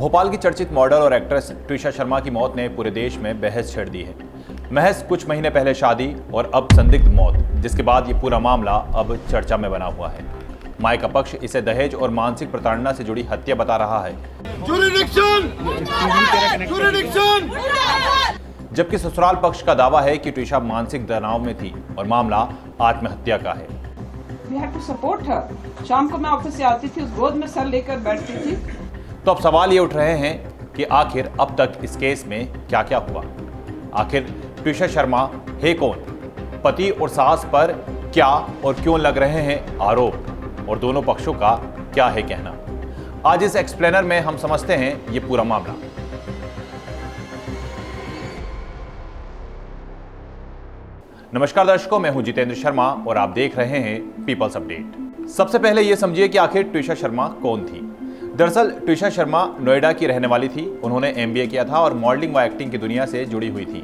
भोपाल की चर्चित मॉडल और एक्ट्रेस ट्विशा शर्मा की मौत ने पूरे देश में बहस छेड़ दी है। महज कुछ महीने पहले शादी और अब संदिग्ध मौत, जिसके बाद ये पूरा मामला अब चर्चा में बना हुआ है। माय का पक्ष इसे दहेज और मानसिक प्रताड़ना से जुड़ी हत्या बता रहा है, जबकि ससुराल पक्ष का दावा है कि ट्विशा मानसिक तनाव में थी और मामला आत्महत्या का है। शाम को मैं ऑफिस से आती थी, उस गोद में सर लेकर बैठती थी। तो अब सवाल ये उठ रहे हैं कि आखिर अब तक इस केस में क्या क्या हुआ। आखिर ट्विशा शर्मा है कौन, पति और सास पर क्या और क्यों लग रहे हैं आरोप, और दोनों पक्षों का क्या है कहना। आज इस एक्सप्लेनर में हम समझते हैं ये पूरा मामला। नमस्कार दर्शकों, मैं हूं जितेंद्र शर्मा और आप देख रहे हैं पीपल्स अपडेट। सबसे पहले यह समझिए कि आखिर ट्विशा शर्मा कौन थी। दरअसल ट्विशा शर्मा नोएडा की रहने वाली थी। उन्होंने एमबीए किया था और मॉडलिंग व एक्टिंग की दुनिया से जुड़ी हुई थी।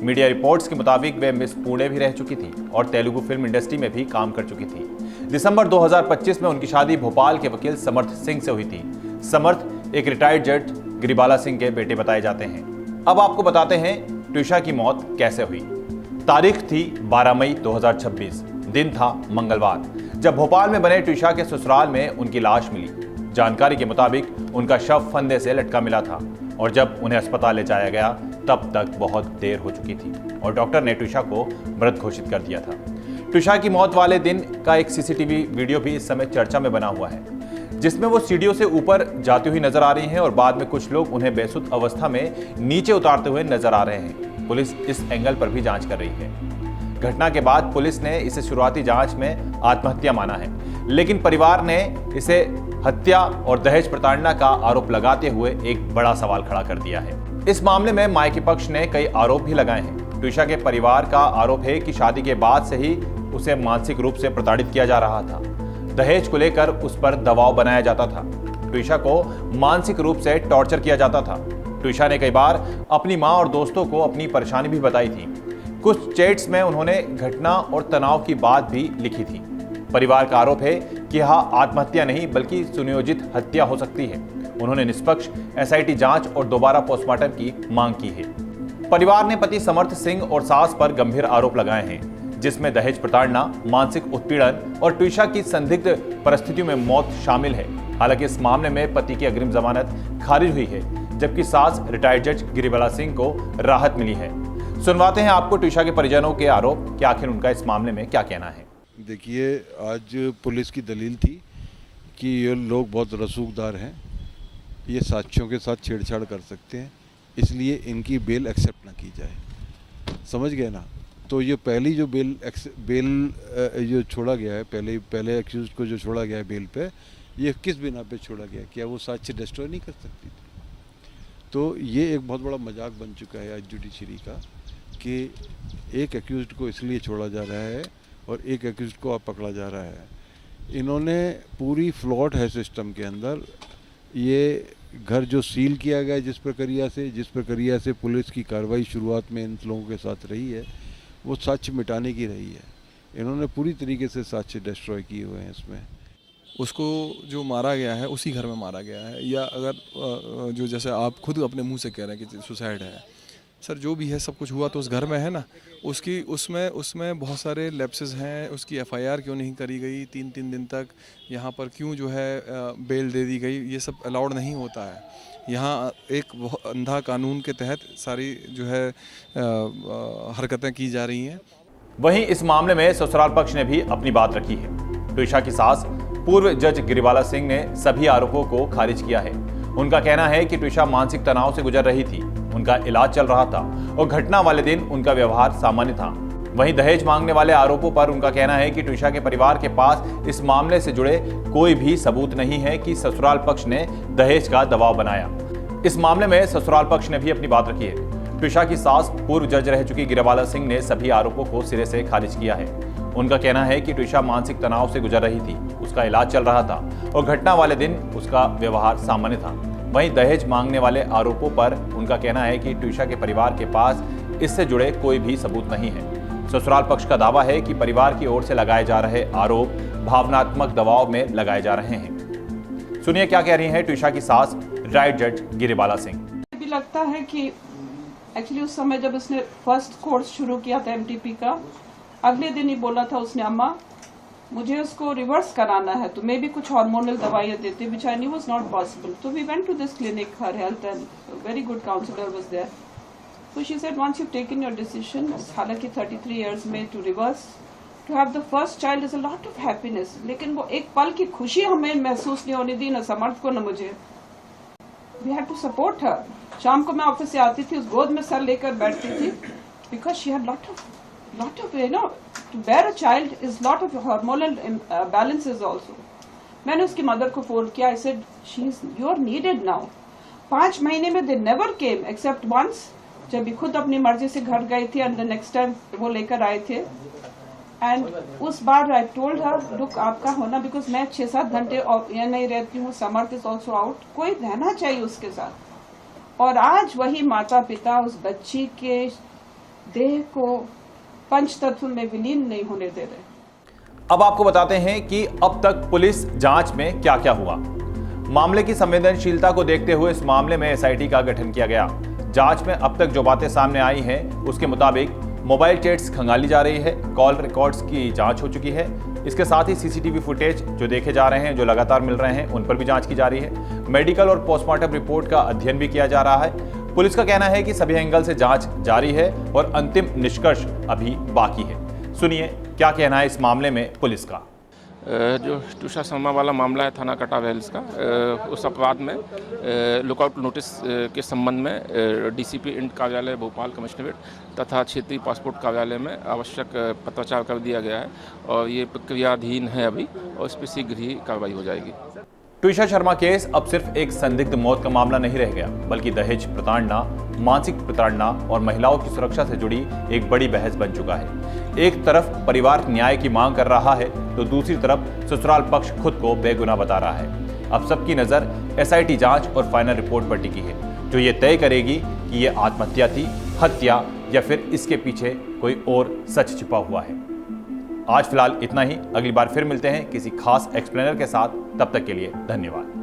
मीडिया रिपोर्ट्स के मुताबिक वे मिस पुणे भी रह चुकी थी और तेलुगु फिल्म इंडस्ट्री में भी काम कर चुकी थी। दिसंबर 2025 में उनकी शादी भोपाल के वकील समर्थ सिंह से हुई थी। समर्थ एक रिटायर्ड जज गिरिबाला सिंह के बेटे बताए जाते हैं। अब आपको बताते हैं ट्विशा की मौत कैसे हुई। तारीख थी 12 मई 2026, दिन था मंगलवार, जब भोपाल में बने ट्विशा के ससुराल में उनकी लाश मिली। जानकारी के मुताबिक उनका शव फंदे से लटका मिला था और जब उन्हें अस्पताल ले जाया गया तब तक बहुत देर हो चुकी थी और डॉक्टर ने ट्विशा को मृत घोषित कर दिया था। ट्विशा की मौत वाले दिन का एक सीसीटीवी वीडियो भी इस समय चर्चा में बना हुआ है, जिसमें वो सीढ़ियों से ऊपर जाती हुई नजर आ रही हैं और बाद में कुछ लोग उन्हें बेसुध अवस्था में नीचे उतारते हुए नजर आ रहे हैं। पुलिस इस एंगल पर भी जांच कर रही है। घटना के बाद पुलिस ने इसे शुरुआती जांच में आत्महत्या माना है, लेकिन परिवार ने इसे हत्या और दहेज प्रताड़ना का आरोप लगाते हुए एक बड़ा सवाल खड़ा कर दिया है। इस मामले में माय के पक्ष ने कई आरोप भी लगाए हैं। ट्विशा के परिवार का आरोप है कि शादी के बाद से ही उसे मानसिक रूप से प्रताड़ित किया जा रहा था। दहेज को लेकर उस पर दबाव बनाया जाता था। ट्विशा को मानसिक रूप से टॉर्चर किया जाता था। ट्विशा ने कई बार अपनी मां और दोस्तों को अपनी परेशानी भी बताई थी। कुछ चैट्स में उन्होंने घटना और तनाव की बात भी लिखी थी। परिवार का आरोप है कि यह आत्महत्या नहीं बल्कि सुनियोजित हत्या हो सकती है। उन्होंने निष्पक्ष एसआईटी जांच और दोबारा पोस्टमार्टम की मांग की है। परिवार ने पति समर्थ सिंह और सास पर गंभीर आरोप लगाए हैं, जिसमें दहेज प्रताड़ना, मानसिक उत्पीड़न और ट्विशा की संदिग्ध परिस्थितियों में मौत शामिल है। हालांकि इस मामले में पति की अग्रिम जमानत खारिज हुई है, जबकि सास रिटायर्ड जज गिरिबाला सिंह को राहत मिली है। सुनवाते हैं आपको ट्विशा के परिजनों के आरोप कि आखिर उनका इस मामले में क्या कहना है। देखिए, आज पुलिस की दलील थी कि ये लोग बहुत रसूखदार हैं, ये साक्ष्यों के साथ छेड़छाड़ कर सकते हैं, इसलिए इनकी बेल एक्सेप्ट ना की जाए। समझ गए ना? तो ये पहली जो बेल जो छोड़ा गया है, पहले एक्यूज को जो छोड़ा गया है बेल पे, ये किस बिना पे छोड़ा गया? क्या वो साक्ष्य डिस्ट्रॉय नहीं कर सकती थी? तो ये एक बहुत बड़ा मजाक बन चुका है आज जुडिशरी का कि एक एक्यूज को इसलिए छोड़ा जा रहा है और एक एक्यूज को अब पकड़ा जा रहा है। इन्होंने पूरी फ्लॉट है सिस्टम के अंदर। ये घर जो सील किया गया जिस प्रक्रिया से पुलिस की कार्रवाई शुरुआत में इन लोगों के साथ रही है, वो साक्ष्य मिटाने की रही है। इन्होंने पूरी तरीके से साक्ष्य डिस्ट्रॉय किए हुए हैं इसमें। उसको जो मारा गया है उसी घर में मारा गया है, या अगर जो जैसे आप खुद अपने मुंह से कह रहे हैं कि सुसाइड है, सर जो भी है सब कुछ हुआ तो उस घर में है ना। उसमें बहुत सारे लैप्सेस हैं। उसकी एफआईआर क्यों नहीं करी गई 3-3 दिन तक? यहाँ पर क्यों जो है बेल दे दी गई? ये सब अलाउड नहीं होता है। यहाँ एक अंधा कानून के तहत सारी जो है हरकतें की जा रही हैं। वहीं इस मामले में ससुराल पक्ष ने भी अपनी बात रखी है। ट्विशा की सास पूर्व जज गिरिबाला सिंह ने सभी आरोपों को खारिज किया है। उनका कहना है कि ट्विशा मानसिक तनाव से गुजर रही थी, उनका इलाज चल रहा था और घटना वाले दिन उनका व्यवहार सामान्य था। वहीं दहेज मांगने वाले आरोपों पर उनका कहना है कि ट्विशा के परिवार के पास इस मामले से जुड़े कोई भी सबूत नहीं है कि ससुराल पक्ष ने दहेज का दबाव बनाया। इस मामले में ससुराल पक्ष ने भी अपनी बात रखी है। ट्विशा की सास पूर्व जज रह चुकी गिरिबाला सिंह ने सभी आरोपों को सिरे से खारिज किया है। उनका कहना है कि ट्विशा मानसिक तनाव से गुजर रही थी, उसका इलाज चल रहा था और घटना वाले दिन उसका व्यवहार सामान्य था। वहीं दहेज मांगने वाले आरोपों पर उनका कहना है कि ट्विशा के परिवार के पास इससे जुड़े कोई भी सबूत नहीं है। ससुराल पक्ष का दावा है कि परिवार की ओर से लगाए जा रहे आरोप भावनात्मक दबाव में लगाए जा रहे हैं। सुनिए क्या कह रही हैं ट्विशा की सास राइट जज गिरिबाला सिंह। मुझे भी लगता है कि एक्चुअली उस समय जब उसने फर्स्ट कोर्स शुरू किया था एमटीपी का, अगले दिन ही बोला था उसने, अम्मा मुझे उसको रिवर्स कराना है, तो मैं भी कुछ हार्मोनल दवाइयाँ देती, which I knew was not possible. तो we went to this clinic, her health and very good counsellor was there. So she said, once you've taken your decision, हालांकि 33 years में to reverse, to have the first child is a lot of happiness, लेकिन वो एक पल की खुशी हमें महसूस नहीं होने दी, न समर्थ को न मुझे। We had to support her. शाम को मैं ऑफिस से आती थी, उस गोद में सर लेकर बैठती थी, because she had lot of to bear a child is lot of hormonal balances also. मैंने उसकी मदर को फोन किया, I said, you are needed now. 5 महीने में they never came except once, जब भी खुद अपनी मर्जी से घर गई थी, एंड द नेक्स्ट टाइम वो लेकर आए थे। एंड उस बार आई टोल्ड हर, लुक आपका होना, बिकॉज मैं 6-7 घंटे यहाँ नहीं रहती हूँ, समर्थ इज ऑल्सो आउट, कोई रहना चाहिए उसके साथ। और आज वही माता पिता उस बच्ची के देह को पंच तत्व में विलीन नहीं होने दे रहे। अब आपको बताते हैं कि अब तक पुलिस जांच में क्या क्या हुआ। मामले की संवेदनशीलता को देखते हुए इस मामले में एसआईटी का गठन किया गया। जांच में अब तक जो बातें सामने आई हैं उसके मुताबिक मोबाइल चैट्स खंगाली जा रही है, कॉल रिकॉर्ड्स की जांच हो चुकी है। इसके साथ ही सीसीटीवी फुटेज जो देखे जा रहे हैं, जो लगातार मिल रहे हैं, उन पर भी जांच की जा रही है। मेडिकल और पोस्टमार्टम रिपोर्ट का अध्ययन भी किया जा रहा है। पुलिस का कहना है कि सभी एंगल से जांच जारी है और अंतिम निष्कर्ष अभी बाकी है। सुनिए क्या कहना है इस मामले में पुलिस का। जो ट्यूशा शर्मा वाला मामला है थाना कटा वेल्स का, उस अपराध में लुकआउट नोटिस के संबंध में डीसीपी इंड कार्यालय भोपाल कमिश्नरेट तथा क्षेत्रीय पासपोर्ट कार्यालय में आवश्यक पत्राचार कर दिया गया है और ये प्रक्रियाधीन है अभी, और इस पर शीघ्र ही कार्रवाई हो जाएगी। ट्यूशा शर्मा केस अब सिर्फ एक संदिग्ध मौत का मामला नहीं रह गया, बल्कि दहेज प्रताड़ना, मानसिक प्रताड़ना और महिलाओं की सुरक्षा से जुड़ी एक बड़ी बहस बन चुका है। एक तरफ परिवार न्याय की मांग कर रहा है, तो दूसरी तरफ ससुराल पक्ष खुद को बेगुनाह बता रहा है। अब सबकी नजर एसआईटी जांच और फाइनल रिपोर्ट पर टिकी है, जो ये तय करेगी कि ये आत्महत्या थी, हत्या या फिर इसके पीछे कोई और सच छिपा हुआ है। आज फिलहाल इतना ही। अगली बार फिर मिलते हैं किसी खास एक्सप्लेनर के साथ। तब तक के लिए धन्यवाद।